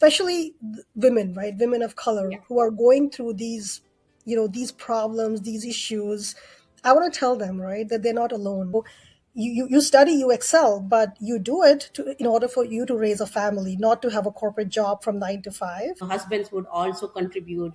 especially women, right? Women of color Yeah. who are going through these problems, these issues. I want to tell them, right, that they're not alone. You study, you excel, but you do it in order for you to raise a family, not to have a corporate job from 9 to 5. Husbands would also contribute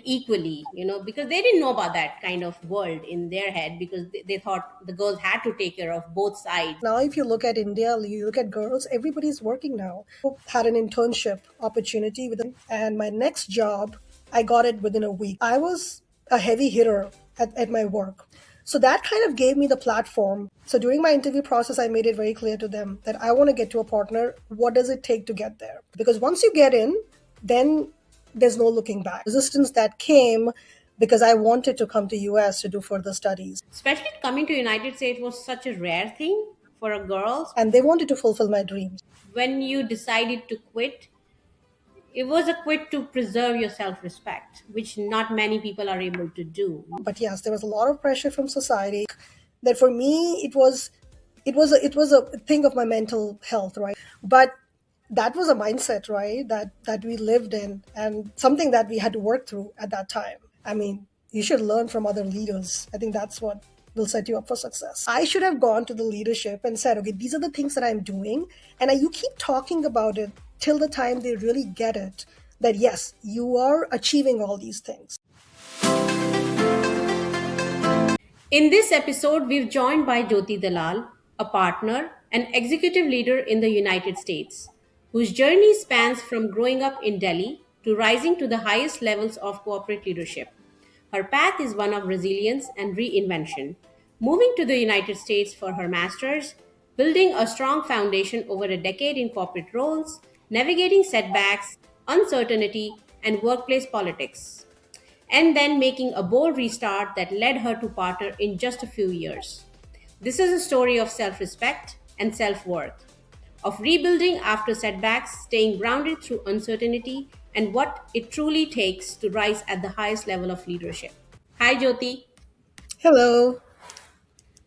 equally, because they didn't know about that kind of world in their head, because they thought the girls had to take care of both sides. Now, if you look at India, you look at girls, everybody's working now. Had an internship opportunity with them, and my next job, I got it within a week. I was a heavy hitter at my work. So that kind of gave me the platform. So during my interview process, I made it very clear to them that I want to get to a partner. What does it take to get there? Because once you get in, then there's no looking back. Resistance that came because I wanted to come to US to do further studies. Especially coming to United States was such a rare thing for a girl. And they wanted to fulfill my dreams. When you decided to quit, it was a quit to preserve your self-respect, which not many people are able to do. But yes, there was a lot of pressure from society that for me it was a thing of my mental health, right? But that was a mindset, right, that we lived in, and something that we had to work through at that time. I mean, you should learn from other leaders. I think that's what will set you up for success. I should have gone to the leadership and said, okay, these are the things that I'm doing, and you keep talking about it till the time they really get it, that yes, you are achieving all these things. In this episode, we're joined by Jyoti Dalal, a partner and executive leader in the United States, whose journey spans from growing up in Delhi to rising to the highest levels of corporate leadership. Her path is one of resilience and reinvention, moving to the United States for her master's, building a strong foundation over a decade in corporate roles, navigating setbacks, uncertainty, and workplace politics, and then making a bold restart that led her to partner in just a few years. This is a story of self respect and self worth, of rebuilding after setbacks, staying grounded through uncertainty, and what it truly takes to rise at the highest level of leadership. Hi, Jyoti. Hello.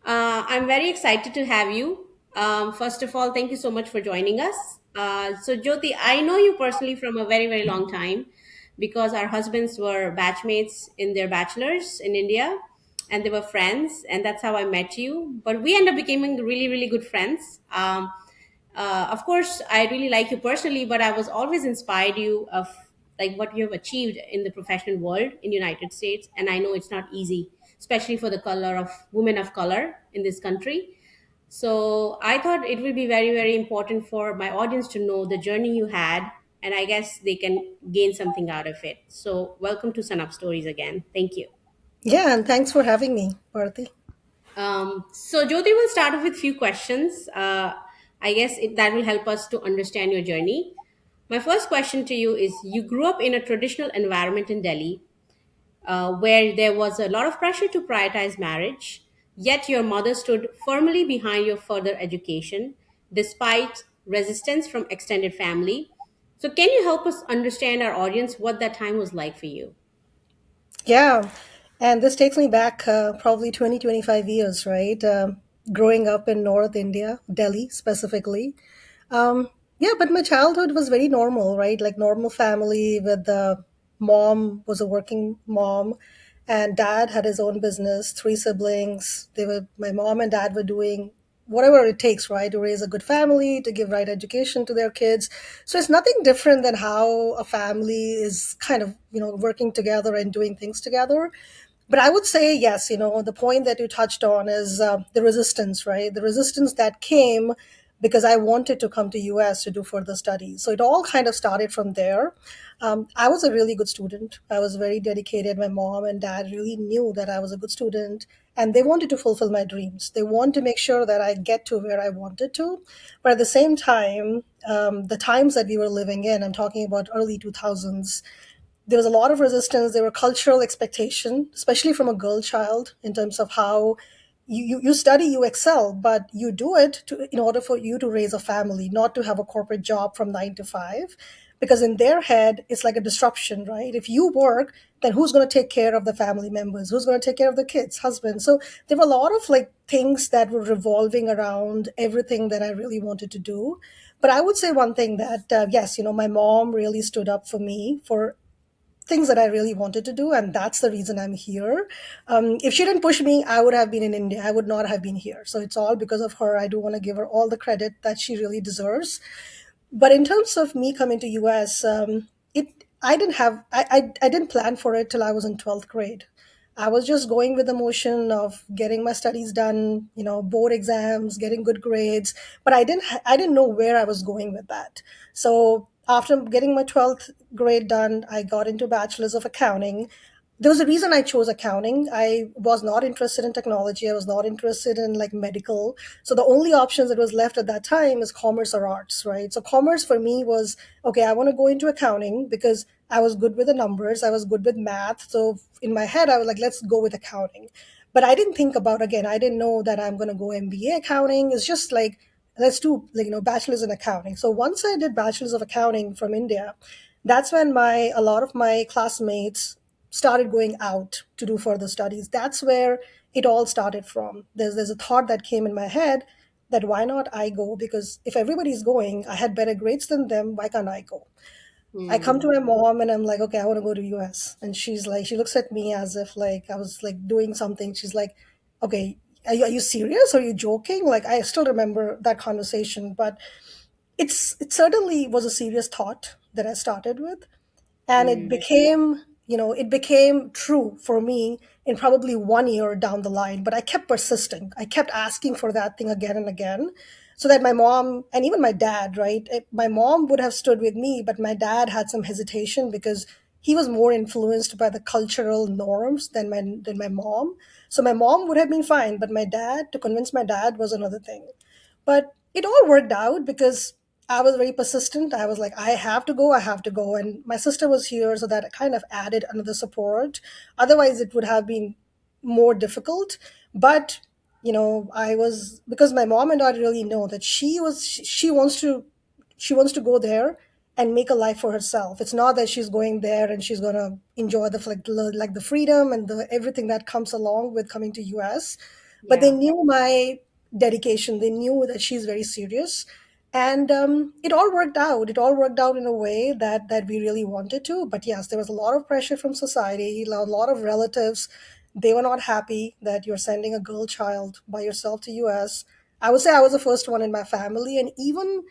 I'm very excited to have you. First of all, thank you so much for joining us. So, Jyoti, I know you personally from a very, very long time because our husbands were batchmates in their bachelors in India and they were friends, and that's how I met you. But we ended up becoming really, really good friends. Of course, I really like you personally, but I was always inspired you of like what you have achieved in the professional world in United States, and I know it's not easy, especially for the color of women of color in this country. So I thought it would be very, very important for my audience to know the journey you had, and I guess they can gain something out of it. So welcome to Sun Up Stories again. Thank you. Yeah, and thanks for having me, Bharati. So Jyoti will start off with few questions. I guess that will help us to understand your journey. My first question to you is: you grew up in a traditional environment in Delhi, where there was a lot of pressure to prioritize marriage, yet your mother stood firmly behind your further education, despite resistance from extended family. So, can you help us understand our audience what that time was like for you? Yeah, and this takes me back probably 20, 25 years, right? Growing up in North India, Delhi specifically. Yeah, but my childhood was very normal, right? Like normal family with the mom was a working mom and dad had his own business, three siblings. My mom and dad were doing whatever it takes, right, to raise a good family, to give right education to their kids. So it's nothing different than how a family is kind of, working together and doing things together. But I would say, yes, the point that you touched on is the resistance, right? The resistance that came because I wanted to come to US to do further studies. So it all kind of started from there. I was a really good student. I was very dedicated. My mom and dad really knew that I was a good student and they wanted to fulfill my dreams. They want to make sure that I get to where I wanted to. But at the same time, the times that we were living in, I'm talking about early 2000s, there was a lot of resistance. There were cultural expectation, especially from a girl child, in terms of how you study, you excel, but you do it in order for you to raise a family, not to have a corporate job from 9 to 5. Because in their head, it's like a disruption, right? If you work, then who's going to take care of the family members? Who's going to take care of the kids, husband? So there were a lot of like things that were revolving around everything that I really wanted to do. But I would say one thing that, yes, my mom really stood up for me for things that I really wanted to do, and that's the reason I'm here. If she didn't push me, I would have been in India. I would not have been here. So it's all because of her. I do want to give her all the credit that she really deserves. But in terms of me coming to US, it I didn't have I didn't plan for it till I was in 12th grade. I was just going with the motion of getting my studies done, board exams, getting good grades, but I didn't know where I was going with that. So after getting my 12th grade done, I got into bachelor's of accounting. There was a reason I chose accounting. I was not interested in technology. I was not interested in like medical. So the only options that was left at that time is commerce or arts, right? So commerce for me was, okay, I want to go into accounting because I was good with the numbers. I was good with math. So in my head, I was like, let's go with accounting. But I didn't think about, again, I didn't know that I'm going to go MBA accounting. It's just like, let's do like, bachelor's in accounting. So once I did bachelor's of accounting from India, that's when a lot of my classmates started going out to do further studies. That's where it all started from. There's a thought that came in my head that why not I go? Because if everybody's going, I had better grades than them, why can't I go? I come to Hmm. my mom and I'm like, okay, I want to go to US. And she's like, she looks at me as if like I was like doing something. She's like, okay, are you serious? Are you joking? Like I still remember that conversation, but it certainly was a serious thought that I started with, and Hmm. it became true for me in probably 1 year down the line. But I kept persisting. I kept asking for that thing again and again, so that my mom and even my dad, right, my mom would have stood with me, but my dad had some hesitation because he was more influenced by the cultural norms than my mom. So my mom would have been fine, but my dad, to convince my dad was another thing. But it all worked out because I was very persistent. I was like, I have to go, I have to go. And my sister was here, so that kind of added another support. Otherwise, it would have been more difficult. But, I was, because my mom and dad really know that she wants to go there and make a life for herself. It's not that she's going there and she's going to enjoy like the freedom and the everything that comes along with coming to US. But they Yeah. knew my dedication. They knew that she's very serious, and it all worked out. It all worked out in a way that we really wanted to. But yes, there was a lot of pressure from society, a lot of relatives. They were not happy that you're sending a girl child by yourself to US. I would say I was the first one in my family, and even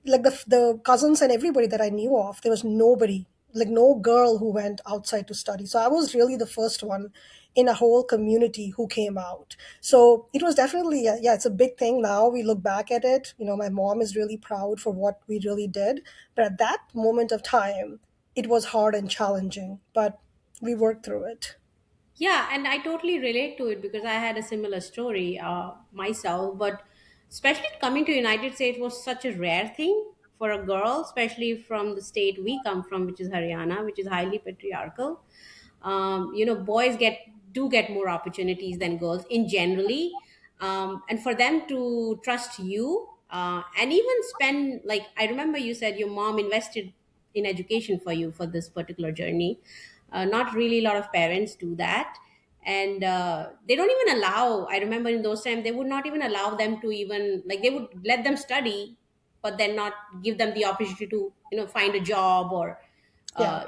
like the cousins and everybody that I knew of, there was nobody, like no girl who went outside to study. So I was really the first one in a whole community who came out. So it was definitely, yeah, it's a big thing now. We look back at it. My mom is really proud for what we really did. But at that moment of time, it was hard and challenging, but we worked through it. Yeah, and I totally relate to it because I had a similar story myself. But especially coming to United States was such a rare thing for a girl, especially from the state we come from, which is Haryana, which is highly patriarchal. Boys get more opportunities than girls in generally, and for them to trust you and even spend, like, I remember you said your mom invested in education for you for this particular journey. Not really a lot of parents do that, and they don't even allow. I remember in those times they would not even allow them to, even like, they would let them study but then not give them the opportunity to find a job, or Yeah,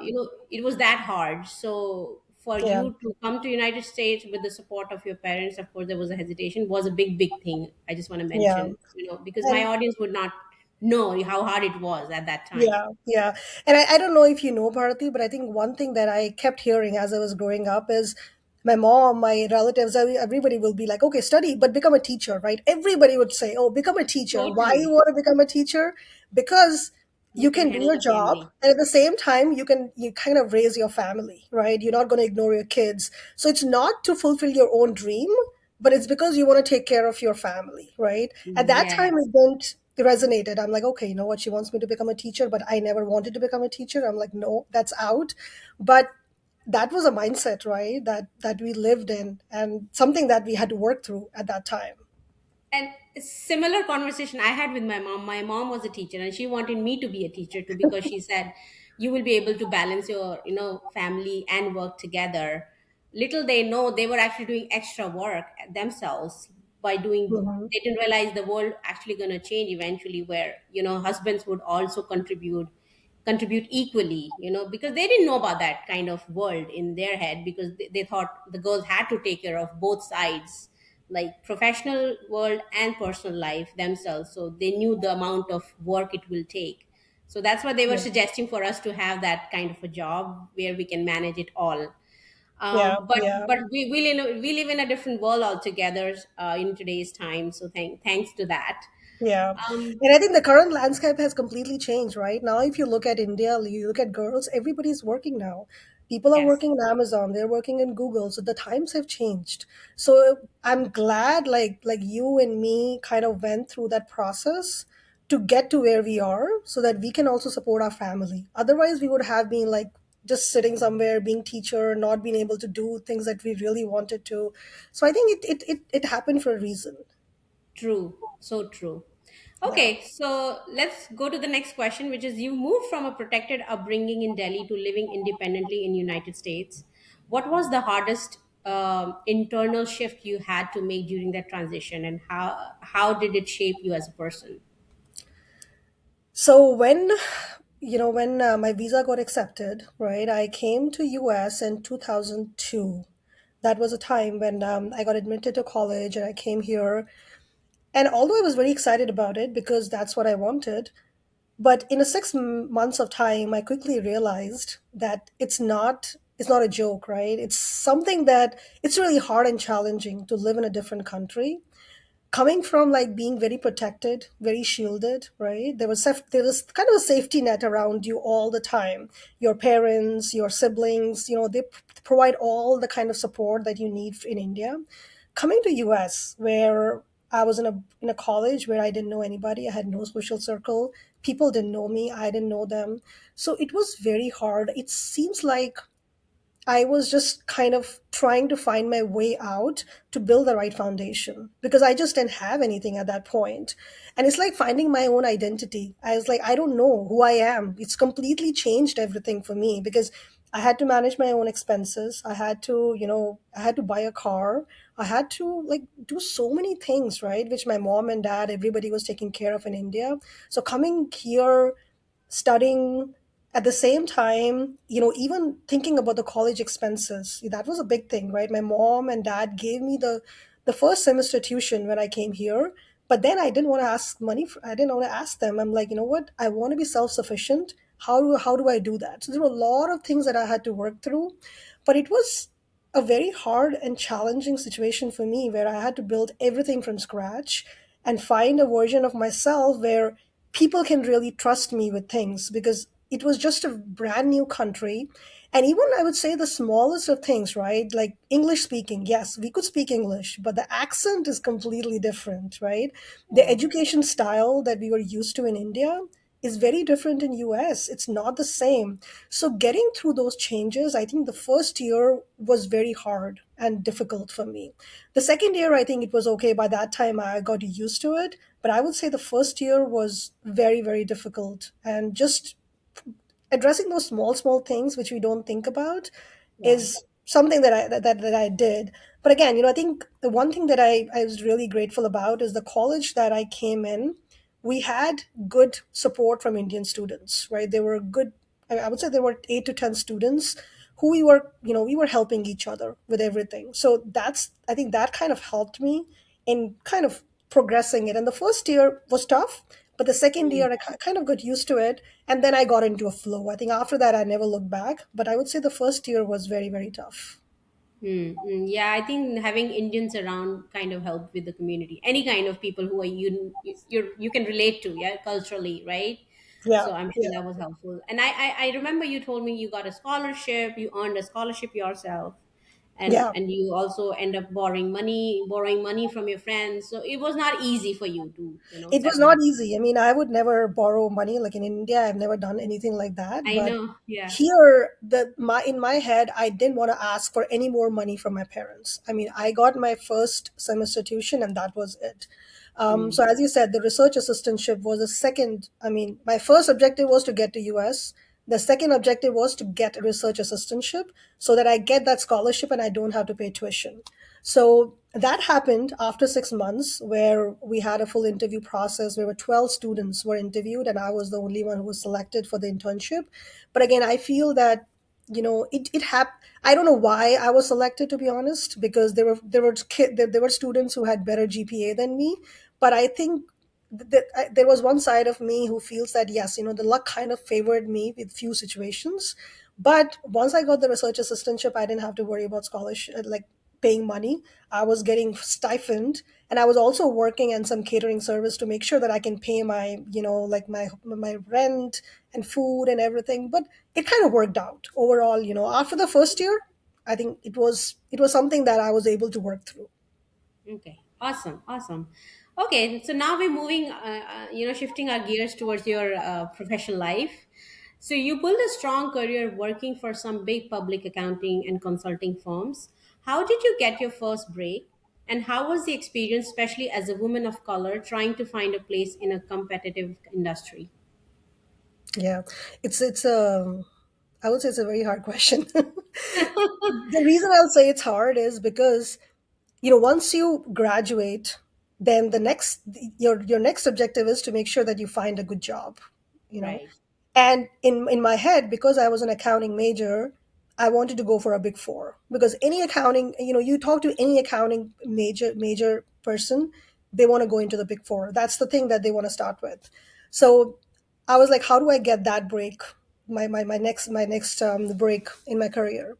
it was that hard. So for yeah, you to come to United States with the support of your parents, of course there was a hesitation, was a big thing. I just want to yeah. mention, because my And audience would not know how hard it was at that time. yeah, yeah. And I don't know if you know, Bharati, but I think one thing that I kept hearing as I was growing up is my mom, my relatives, everybody will be like, okay, study, but become a teacher, right? Everybody would say, oh, become a teacher. Why you Totally. want to become a teacher? Because You you can can do handle your the job, family. and at the same time you kind of raise your family, right? You're not going to ignore your kids. So it's not to fulfill your own dream, but it's because you want to take care of your family, right? At that Yeah. time, it didn't resonated. I'm like, okay, you know what? She wants me to become a teacher, but I never wanted to become a teacher. I'm like, no, that's out. But that was a mindset, right? That we lived in, and something that we had to work through at that time. And a similar conversation I had with my mom. My mom was a teacher and she wanted me to be a teacher too, because she said you will be able to balance your family and work together. Little they know, they were actually doing extra work themselves. by doing. Hmm. They didn't realize the world actually going to change eventually, where husbands would also contribute equally, because they didn't know about that kind of world in their head, because they thought the girls had to take care of both sides, like professional world and personal life themselves. So they knew the amount of work it will take. So that's what they were Yeah. suggesting for us to have that kind of a job where we can manage it all. Yeah. Yeah. But we live in a different world altogether in today's time. So thanks to that. Yeah. Um, And I think the current landscape has completely changed, right? Now, if you look at India, you look at girls, everybody's working now. People are yes, working in Amazon, they're working in Google. So the times have changed. So I'm glad like you and me kind of went through that process to get to where we are so that we can also support our family. Otherwise, we would have been like just sitting somewhere being teacher, not being able to do things that we really wanted to. So I think it happened for a reason. true, so true. Yeah. Okay, so let's go to the next question, which is, you moved from a protected upbringing in Delhi to living independently in United States. What was the hardest internal shift you had to make during that transition, and how did it shape you as a person? So when my visa got accepted, right, I came to US in 2002. That was a time when I got admitted to college and I came here. And although I was very excited about it because that's what I wanted, but in a months of time, I quickly realized that it's not a joke, right? It's something that it's really hard and challenging to live in a different country coming from like being very protected, very shielded, right? There was kind of a safety net around you all the time. Your parents, your siblings, they provide all the kind of support that you need in India. Coming to US, where I was in a college where I didn't know anybody, I had no social circle, people didn't know me, I didn't know them. So it was very hard. It seems like I was just kind of trying to find my way out to build the right foundation because I just didn't have anything at that point. And it's like finding my own identity. I was like, I don't know who I am. It's completely changed everything for me because I had to manage my own expenses. I had to buy a car. I had to like do so many things, right? Which my mom and dad, everybody was taking care of in India. So coming here studying at the same time, even thinking about the college expenses, that was a big thing, right? My mom and dad gave me the first semester tuition when I came here, but then I didn't want to ask money I didn't want to ask them. I'm like, you know what, I want to be self-sufficient. How do I do that? So there were a lot of things that I had to work through, but it was a very hard and challenging situation for me where I had to build everything from scratch and find a version of myself where people can really trust me with things because it was just a brand new country. And even I would say the smallest of things, right? Like English speaking. Yes, we could speak English, but the accent is completely different, right? The Yeah. education style that we were used to in India is very different in US. It's not the same. So getting through those changes, I think the first year was very hard and difficult for me. The second year, I think it was okay. By that time, I got used to it. But I would say the first year was very, very difficult. And just addressing those small things which we don't think about Yeah. is something that I did. But again, I think the one thing that I was really grateful about is the college that I came in. We had good support from Indian students, right? They were good. I would say there were 8 to 10 students who we were helping each other with everything. So I think that kind of helped me in kind of progressing it. And the first year was tough, but the second Mm. year I kind of got used to it, and then I got into a flow. I think after that I never looked back, but I would say the first year was very, very tough. Yeah, I think having Indians around kind of helped with the community. Any kind of people who are you can relate to, yeah, culturally, right? Yeah, So I'm sure yeah, that was helpful. And I remember you told me you got a scholarship, you earned a scholarship yourself, and yeah. you also end up borrowing money from your friends. So it was not easy for you to It was settle not down. easy. I mean, I would never borrow money like in India. I've never done anything like that. I But know, yeah. here, in my head, I didn't want to ask for any more money from my parents. I mean, I got my first semester tuition, and that was it. Mm, So as you said, the research assistantship was a second. I mean, my first objective was to get to US. The second objective was to get a research assistantship so that I get that scholarship and I don't have to pay tuition. So that happened after 6 months, where we had a full interview process. There were 12 students were interviewed, and I was the only one who was selected for the internship. But again, I feel that it happened. I don't know why I was selected, to be honest, because there were students who had better GPA than me. But I think there was one side of me who feels that yes, the luck kind of favored me with few situations. But once I got the research assistantship, I didn't have to worry about scholarship, like paying money. I was getting stipend, and I was also working in some catering service to make sure that I can pay my, like my rent and food and everything. But it kind of worked out overall. After the first year, I think it was something that I was able to work through. Okay, awesome, awesome. Okay, so now we're moving, shifting our gears towards your professional life. So you built a strong career working for some big public accounting and consulting firms. How did you get your first break? And how was the experience, especially as a woman of color, trying to find a place in a competitive industry? Yeah, it's I would say it's a very hard question. The reason I'll say it's hard is because once you graduate, then your next objective is to make sure that you find a good job. you know Right. and in my head, because I was an accounting major, I wanted to go for a big four, because any accounting, you talk to any accounting major person, they want to go into the big four. That's the thing that they want to start with. So I was like, how do I get that break, my next break in my career?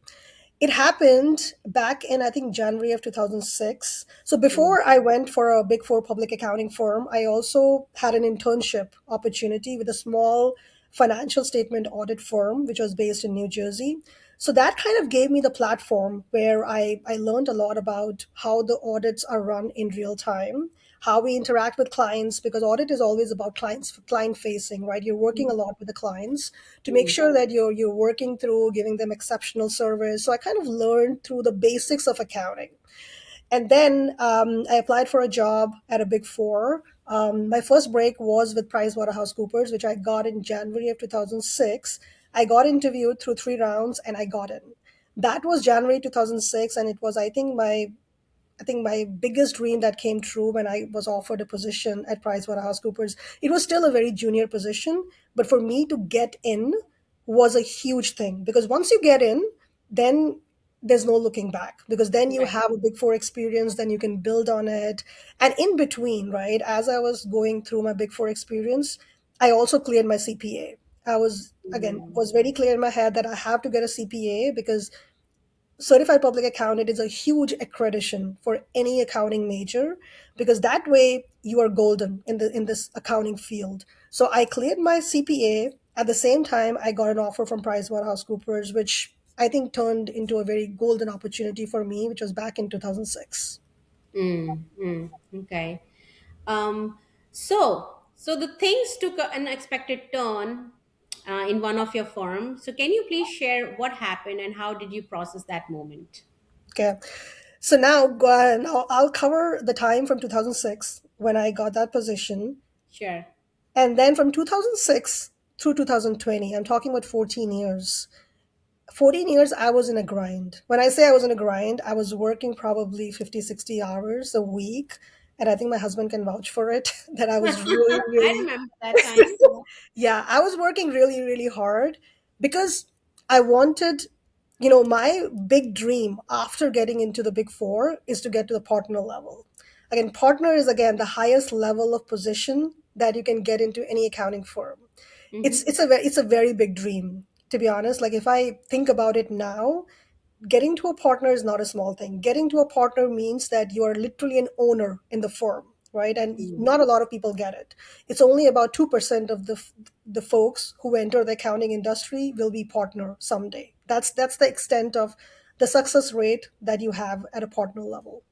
It happened back in, I think, January of 2006. So Mm, before I went for a big four public accounting firm, I also had an internship opportunity with a small financial statement audit firm, which was based in New Jersey. So that kind of gave me the platform where I learned a lot about how the audits are run in real time, how we interact with clients, because audit is always about client facing, right? You're working a mm, lot with the clients to make mm, sure that you're working through giving them exceptional service. So I kind of learned through the basics of accounting. And then I applied for a job at a big four. My first break was with PricewaterhouseCoopers, which I got in January of 2006. I got interviewed through 3 rounds and I got in. That was January 2006, and it was, I think my biggest dream that came true when I was offered a position at PricewaterhouseCoopers. It was still a very junior position, but for me to get in was a huge thing, because once you get in, then there's no looking back, because then you right. have a big four experience, then you can build on it. And in between, right, as I was going through my big four experience, I also cleared my CPA. I was, again, Mm, was very clear in my head that I have to get a CPA, because certified public accountant is a huge accreditation for any accounting major, because that way you are golden in this accounting field. So I cleared my CPA. At the same time, I got an offer from PricewaterhouseCoopers, which I think turned into a very golden opportunity for me, which was back in 2006. okay. Um, so the things took an unexpected turn in one of your firms. So can you please share what happened and how did you process that moment? Okay, so now I'll cover the time from 2006 when I got that position, Sure. and then from 2006 through 2020. I'm talking about 14 years. 14 years I was in a grind. When I say I was in a grind, I was working probably 50, 60 hours a week. And I think my husband can vouch for it, that I was really, I really, remember that time. yeah, I was working really, really hard, because I wanted, my big dream after getting into the big four is to get to the partner level. Again, partner is, again, the highest level of position that you can get into any accounting firm. Mm-hmm. It's a very big dream, to be honest. Like, if I think about it now, getting to a partner is not a small thing. Getting to a partner means that you are literally an owner in the firm, right? And Mm, not a lot of people get it. It's only about 2% of the folks who enter the accounting industry will be partner someday. That's the extent of the success rate that you have at a partner level.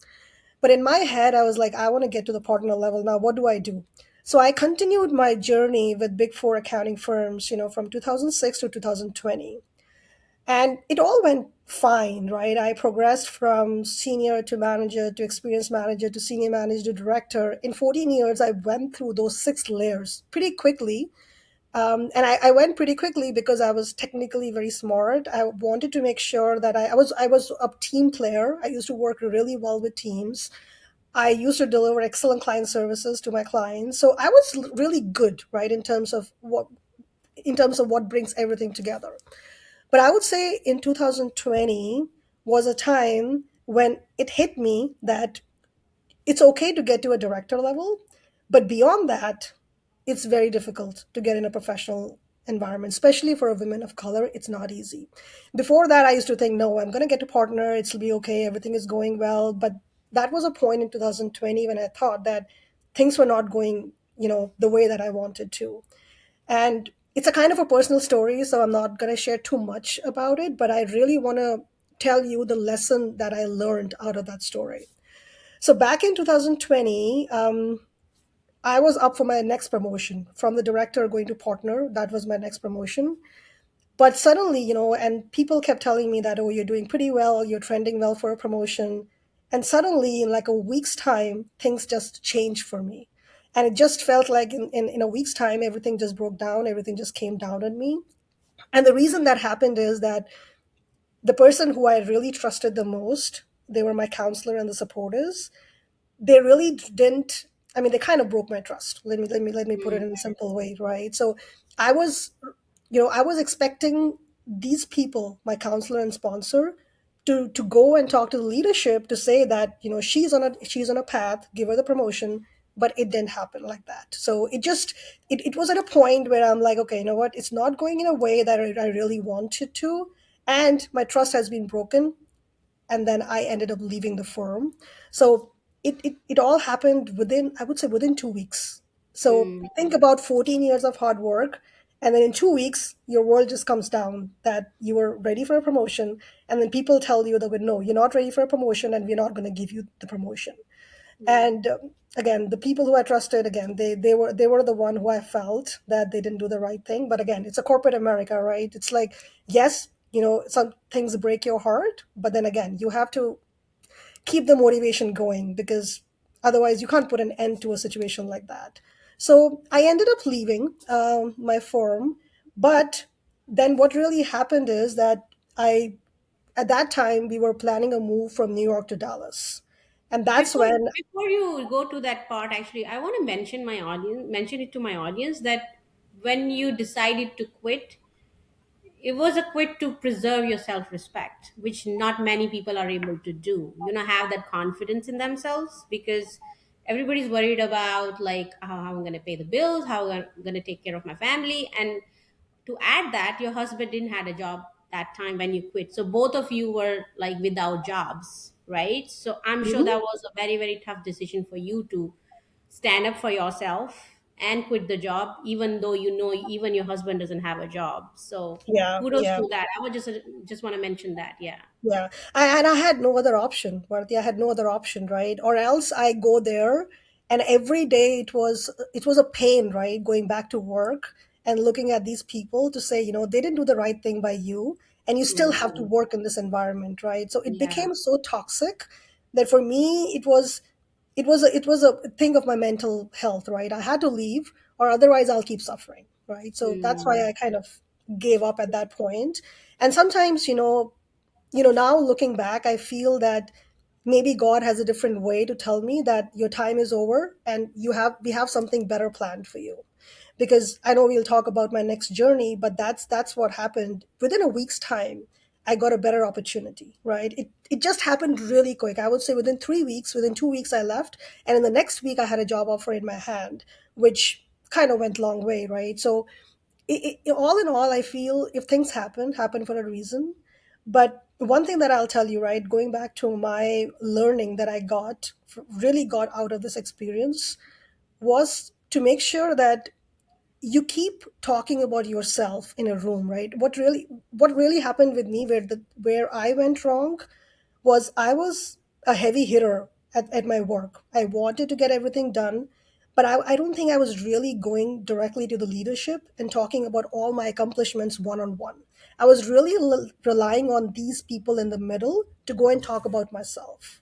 But in my head, I was like, I want to get to the partner level. Now, what do I do? So I continued my journey with big four accounting firms, from 2006 to 2020. And it all went fine, right? I progressed from senior to manager to experienced manager to senior manager to director. In 14 years, I went through those 6 layers pretty quickly. And I went pretty quickly because I was technically very smart. I wanted to make sure that I was a team player. I used to work really well with teams. I used to deliver excellent client services to my clients. So I was really good, right, in terms of what brings everything together. But I would say in 2020 was a time when it hit me that it's okay to get to a director level, but beyond that, it's very difficult to get in a professional environment, especially for a woman of color. It's not easy. Before that, I used to think, no, I'm going to get a partner. It'll be okay. Everything is going well. But that was a point in 2020 when I thought that things were not going, the way that I wanted to. And it's a kind of a personal story, so I'm not going to share too much about it, but I really want to tell you the lesson that I learned out of that story. So back in 2020, I was up for my next promotion from the director going to partner. That was my next promotion. But suddenly, and people kept telling me that, oh, you're doing pretty well, you're trending well for a promotion. And suddenly, in like a week's time, things just changed for me. And it just felt like in a week's time, everything just broke down, everything just came down on me. And the reason that happened is that the person who I really trusted the most, they were my counselor and the supporters, they really didn't. I mean, they kind of broke my trust. Let me put it Mm, in a simple way, right? So I was I was expecting these people, my counselor and sponsor, to go and talk to the leadership to say that she's on a path, give her the promotion. But it didn't happen like that. So it was at a point where I'm like, okay, you know what, it's not going in a way that I really wanted to, and my trust has been broken, and then I ended up leaving the firm. So it all happened within, I would say, within 2 weeks. So mm, think about 14 years of hard work, and then in 2 weeks, your world just comes down that you were ready for a promotion, and then people tell you that, no, you're not ready for a promotion, and we're not going to give you the promotion. mm. And again, the people who I trusted, again, they were the one who I felt that they didn't do the right thing. But again, it's a corporate America, right? It's like, yes, some things break your heart, but then again, you have to keep the motivation going, because otherwise you can't put an end to a situation like that. So I ended up leaving my firm. But then what really happened is that I at that time we were planning a move from New York to Dallas, and that's Before when. before you go to that part, actually, I want to mention it to my audience that when you decided to quit, it was a quit to preserve your self-respect, which not many people are able to do. Have that confidence in themselves, because everybody's worried about, like, how I'm going to pay the bills, how I'm going to take care of my family. And to add that, your husband didn't had a job that time when you quit, so both of you were like without jobs, right? So I'm sure that Mhm. was a very, very tough decision for you to stand up for yourself and quit the job, even though even your husband doesn't have a job. So Yeah, kudos yeah. to that. I would just want to mention that. Yeah. Yeah, and I had no other option, Bharati. I had no other option, right? Or else I go there, and every day it was a pain, right? Going back to work and looking at these people to say, they didn't do the right thing by you, and you still have to Mm, work in this environment, right? So it yeah. became so toxic that for me it was a thing of my mental health, right? I had to leave, or otherwise I'll keep suffering, right? So that's why Mm, I kind of gave up at that point. And sometimes, now looking back, I feel that maybe God has a different way to tell me that your time is over and we have something better planned for you. Because I know we'll talk about my next journey, but that's what happened. Within a week's time, I got a better opportunity, right? It just happened really quick. I would say within 3 weeks, within 2 weeks I left, and in the next week I had a job offer in my hand, which kind of went long way, right? So all in all, I feel if things happen for a reason. But one thing that I'll tell you, right, going back to my learning that I really got out of this experience, was to make sure that you keep talking about yourself in a room, right? What really happened with me, where I went wrong, was I was a heavy hitter at my work. I wanted to get everything done, but I don't think I was really going directly to the leadership and talking about all my accomplishments one on one. I was really relying on these people in the middle to go and talk about myself.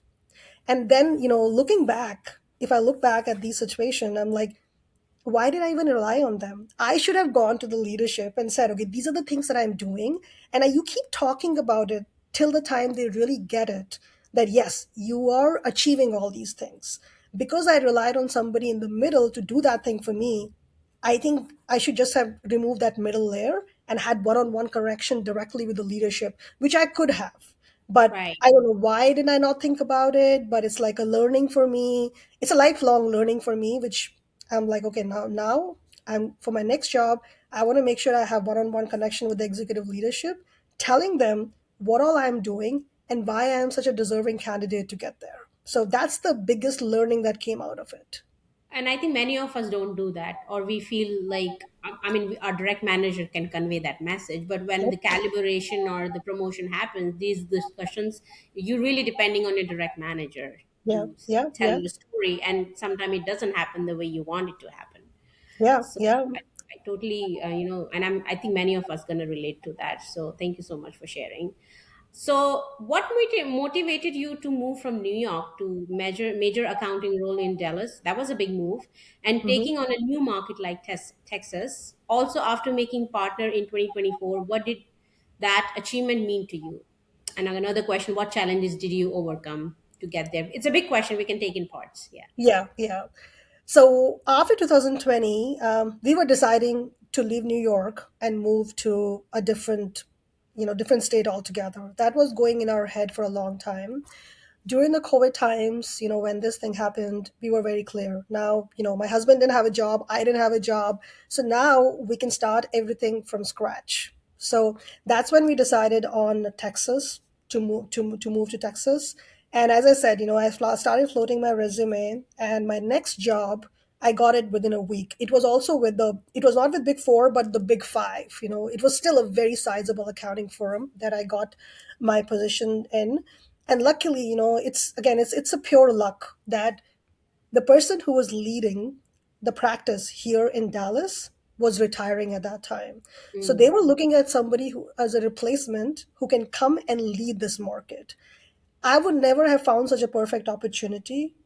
And then, looking back, if I look back at these situations, I'm like, why did I even rely on them? I should have gone to the leadership and said, okay, these are the things that I'm doing. And you keep talking about it till the time they really get it that, yes, you are achieving all these things. Because I relied on somebody in the middle to do that thing for me, I think I should just have removed that middle layer and had one on one correction directly with the leadership, which I could have. But Right. I don't know why did I not think about it, but it's like a learning for me. It's a lifelong learning for me, which I'm like, okay, now I'm for my next job, I want to make sure I have one on one connection with the executive leadership, telling them what all I'm doing and why I am such a deserving candidate to get there. So that's the biggest learning that came out of it. And I think many of us don't do that, or we feel like, I mean, our direct manager can convey that message, but when the Yep. calibration or the promotion happens, these discussions, you're really depending on your direct manager Yeah, to yeah, tell yeah, the story, and sometimes it doesn't happen the way you want it to happen. yeah, So yeah. I totally, and I think many of us gonna relate to that. So thank you so much for sharing. So, what motivated you to move from New York to major accounting role in Dallas? That was a big move, and Hmm. taking on a new market like Texas. Also, after making partner in 2024, what did that achievement mean to you? And another question: what challenges did you overcome to get there? It's a big question. We can take in parts. Yeah. Yeah, yeah. So after 2020, we were deciding to leave New York and move to a different state altogether. That was going in our head for a long time. During the COVID times, when this thing happened, we were very clear. Now, my husband didn't have a job, I didn't have a job. So now we can start everything from scratch. So that's when we decided on Texas to move to Texas. And as I said, started floating my resume, and my next job, I got it within a week. It was not with Big Four, but the Big Five. It was still a very sizable accounting firm that I got my position in. And luckily, it's a pure luck that the person who was leading the practice here in Dallas was retiring at that time. So they Mm, were looking at somebody who as a replacement who can come and lead this market. I would never have found such a perfect opportunity.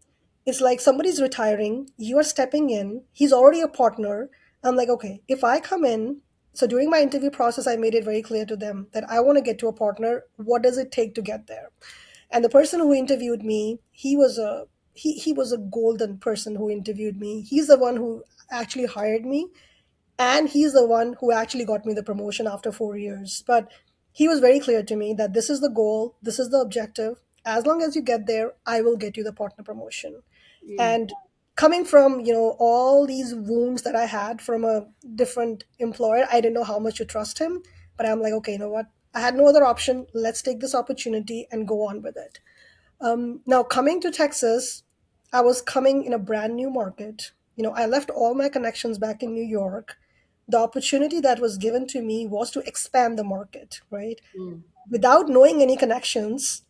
It's like somebody's retiring, you are stepping in, he's already a partner. I'm like, okay, if I come in, so during my interview process, I made it very clear to them that I want to get to a partner. What does it take to get there? And the person who interviewed me, he was a golden person who interviewed me. He's the one who actually hired me, and he's the one who actually got me the promotion after 4 years. But he was very clear to me that this is the goal, this is the objective. As long as you get there, I will get you the partner promotion. mm. And coming from all these wounds that I had from a different employer, I didn't know how much to trust him. But I'm like, okay, you know what, I had no other option. Let's take this opportunity and go on with it. Now, coming to Texas, I was coming in a brand new market. I left all my connections back in New York. The opportunity that was given to me was to expand the market, right? Mm. Without knowing any connections,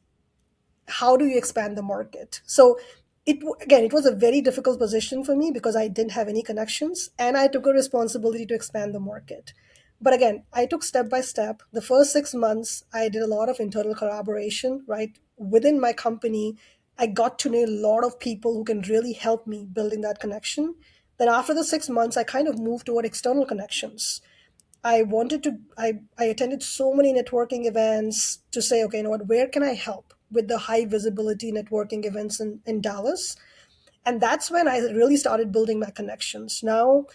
how do you expand the market? So again, it was a very difficult position for me because I didn't have any connections, and I took a responsibility to expand the market. But again, I took step by step. The first 6 months, I did a lot of internal collaboration, right? Within my company, I got to know a lot of people who can really help me building that connection. Then after the 6 months, I kind of moved toward external connections. I attended so many networking events to say, okay, where can I help with the high visibility networking events in Dallas? And that's when I really started building my connections. Now,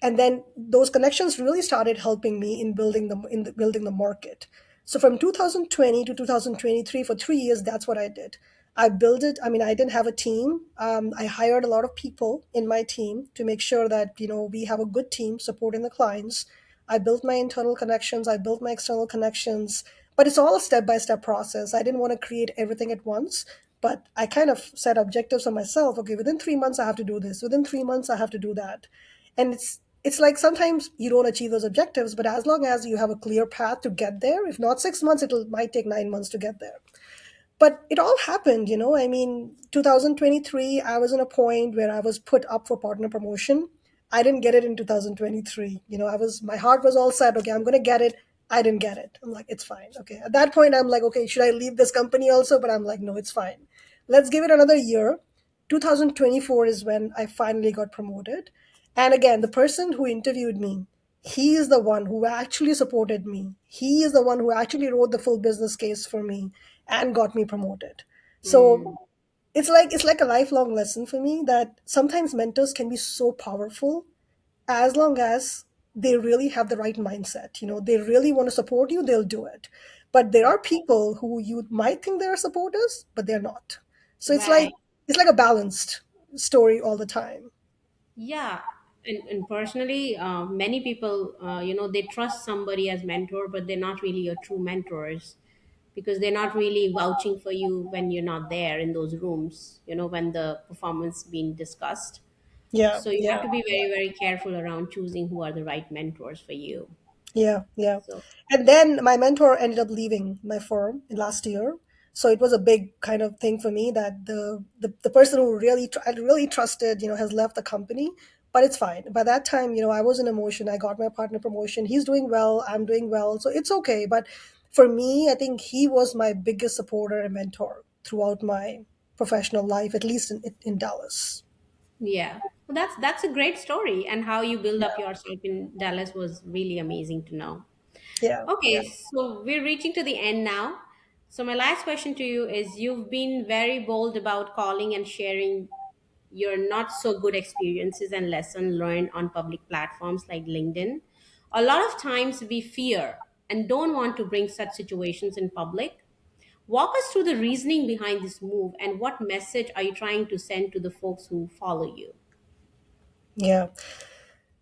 and then those connections really started helping me in building the market. So from 2020 to 2023, for 3 years, that's what I did. I built it. I mean, I didn't have a team. I hired a lot of people in my team to make sure that we have a good team supporting the clients. I built my internal connections, I built my external connections, but it's all a step by step process. I didn't want to create everything at once, but I kind of set objectives for myself. Okay, within 3 months I have to do this, within 3 months I have to do that. And it's like sometimes you don't achieve those objectives, but as long as you have a clear path to get there, if not 6 months, it might take 9 months to get there. But it all happened. I mean, 2023, I was in a point where I was put up for partner promotion. I didn't get it in 2023. My heart was all set. Okay, I'm going to get it. I didn't get it. I'm like, it's fine. Okay. At that point, I'm like, okay, should I leave this company also? But I'm like, no, it's fine. Let's give it another year. 2024 is when I finally got promoted. And again, the person who interviewed me, he is the one who actually supported me. He is the one who actually wrote the full business case for me and got me promoted. Mm, So it's like a lifelong lesson for me that sometimes mentors can be so powerful as long as they really have the right mindset. They really want to support you, they'll do it. But there are people who you might think they're supporters, but they're not. So it's like right. it's like a balanced story all the time. Yeah. And personally, many people, they trust somebody as mentor, but they're not really your true mentors because they're not really vouching for you when you're not there in those rooms, when the performance being discussed. Yeah, So you yeah. have to be very, very careful around choosing who are the right mentors for you. Yeah, yeah. So, And then my mentor ended up leaving my firm last year. So it was a big kind of thing for me that the person who I really trusted, has left the company. But it's fine. By that time, I was in emotion. I got my partner promotion. He's doing well. I'm doing well. So it's okay. But for me, I think he was my biggest supporter and mentor throughout my professional life, at least in Dallas. yeah. Well, that's a great story, and how you build up yourself in Dallas was really amazing to know. Yeah, yeah, Okay, so we're reaching to the end now. So my last question to you is: you've been very bold about calling and sharing your not so good experiences and lesson learned on public platforms like LinkedIn. A lot of times we fear and don't want to bring such situations in public. Walk us through the reasoning behind this move, and what message are you trying to send to the folks who follow you? yeah.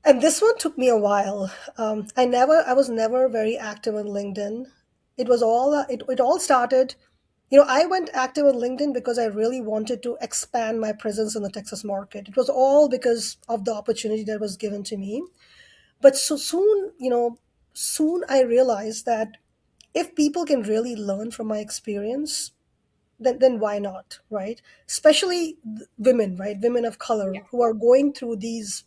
And this one took me a while. I was never very active on LinkedIn. It all started, I went active on LinkedIn because I really wanted to expand my presence in the Texas market. It was all because of the opportunity that was given to me. But so soon, soon I realized that if people can really learn from my experience, then why not, right? Especially women, right? Women of Yeah. color who are going through these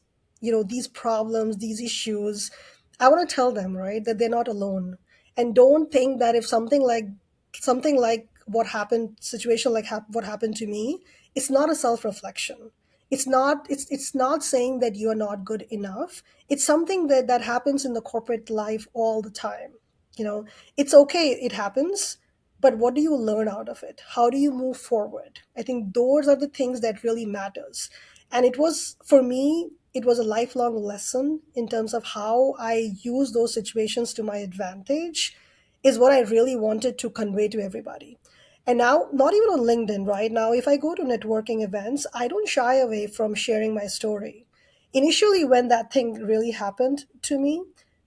problems, these issues. I want to tell them, right, that they're not alone. And don't think that if something like what happened, situation like what happened to me, it's not a self-reflection. It's not saying that you are not good enough. It's something that happens in the corporate life all the time. you know it's okay, it happens, but what do you learn out of it? How do you move forward? I think those are the things that really matters. And it was, for me, it was a lifelong lesson in terms of how I use those situations to my advantage, is what I really wanted to convey to everybody. And now, not even on LinkedIn, right now, if I go to networking events, I don't shy away from sharing my story. Initially, when that thing really happened to me,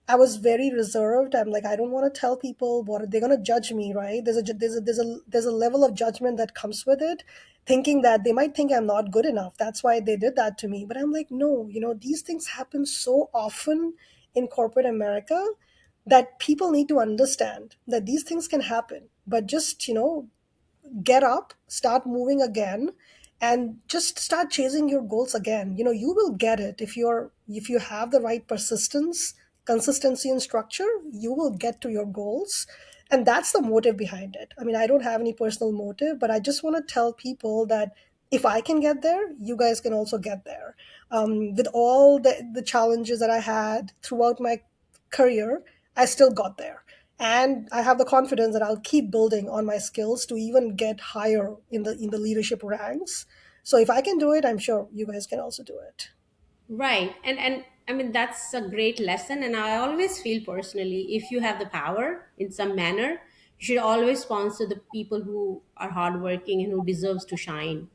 I was very reserved. I'm like, I don't want to tell people what they're going to judge me, right? There's a level of judgment that comes with it, thinking that they might think I'm not good enough. That's why they did that to me. But I'm like, no, these things happen so often in corporate America that people need to understand that these things can happen. But just, get up, start moving again, and just start chasing your goals again. You will get it if you have the right persistence, consistency, and structure. You will get to your goals. And that's the motive behind it. I mean, I don't have any personal motive, but I just want to tell people that if I can get there, you guys can also get there. With all the challenges that I had throughout my career, I still got there. And I have the confidence that I'll keep building on my skills to even get higher in the leadership ranks. So if I can do it, I'm sure you guys can also do it. Right. And I mean that's a great lesson, and I always feel personally, if you have the power in some manner, you should always sponsor the people who are hardworking and who deserves to shine.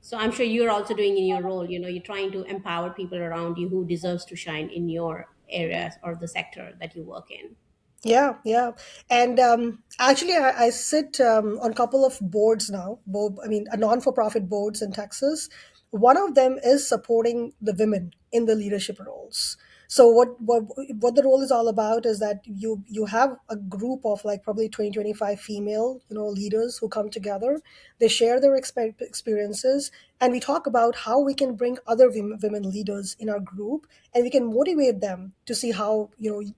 So I'm sure you're also doing in your role, you're trying to empower people around you who deserves to shine in your area or the sector that you work in. Yeah, yeah. And actually, I sit on a couple of boards now, I mean, a non-for-profit boards in Texas. One of them is supporting the women in the leadership roles. So what the role is all about is that you have a group of like probably 20 25 female, leaders who come together. They share their experiences, and we talk about how we can bring other women leaders in our group, and we can motivate them to see how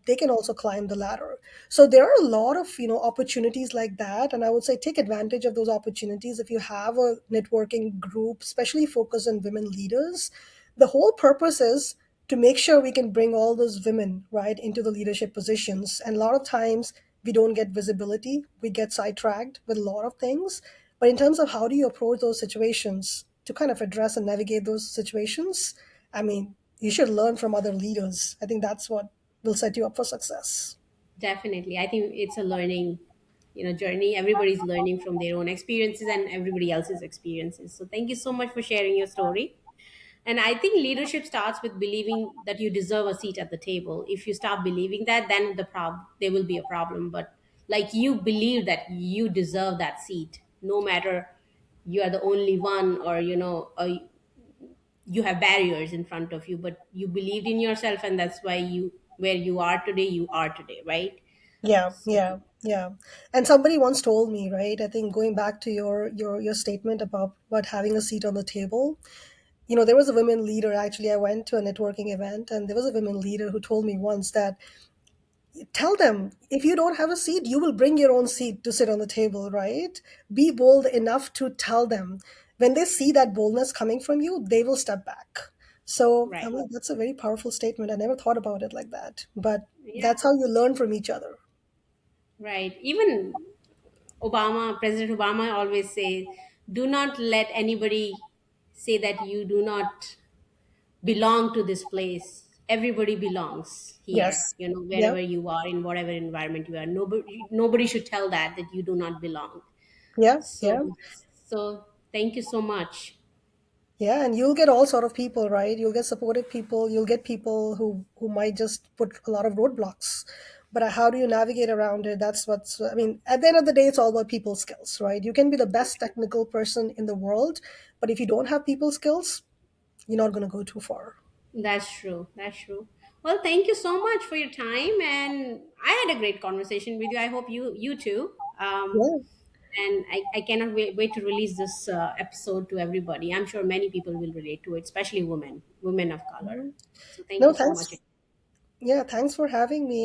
they can also climb the ladder. So there are a lot of opportunities like that, and I would say take advantage of those opportunities if you have a networking group, especially focused on women leaders. The whole purpose is to make sure we can bring all those women right into the leadership positions. And a lot of times we don't get visibility, we get sidetracked with a lot of things. But in terms of how do you approach those situations to kind of address and navigate those situations, I mean, you should learn from other leaders. I think that's what will set you up for success. Definitely. I think it's a learning, journey. Everybody's learning from their own experiences and everybody else's experiences. So thank you so much for sharing your story. And I think leadership starts with believing that you deserve a seat at the table. If you start believing that, then there will be a problem. But like, you believe that you deserve that seat, no matter you are the only one, or you have barriers in front of you, but you believed in yourself, and that's why you are today, right? Yeah, So yeah, yeah. And somebody once told me, right? I think going back to your statement about having a seat on the table, there was a women leader. Actually, I went to a networking event, and there was a women leader who told me once that tell them if you don't have a seat, you will bring your own seat to sit on the table, right? Be bold enough to tell them. When they see that boldness coming from you, they will step back. So, I right. mean, that's a very powerful statement. I never thought about it like that, but Yeah, that's how you learn from each other. right. Even President Obama always say, do not let anybody say that you do not belong to this place. Everybody belongs here, Yes. Yeah. wherever you are, in whatever environment you are. Nobody should tell that you do not belong. Yeah. So, Yeah. so thank you so much. Yeah, and you'll get all sort of people, right? You'll get supportive people. You'll get people who might just put a lot of roadblocks. But how do you navigate around it? That's what's. I mean, at the end of the day, it's all about people skills, right? You can be the best technical person in the world, but if you don't have people skills, you're not going to go too far. That's true. That's true. Well, thank you so much for your time, and I had a great conversation with you. I hope you too. Yeah. And I cannot wait to release this episode to everybody. I'm sure many people will relate to it, especially women of color. So thank No, you so much. thanks. Yeah, thanks for having me.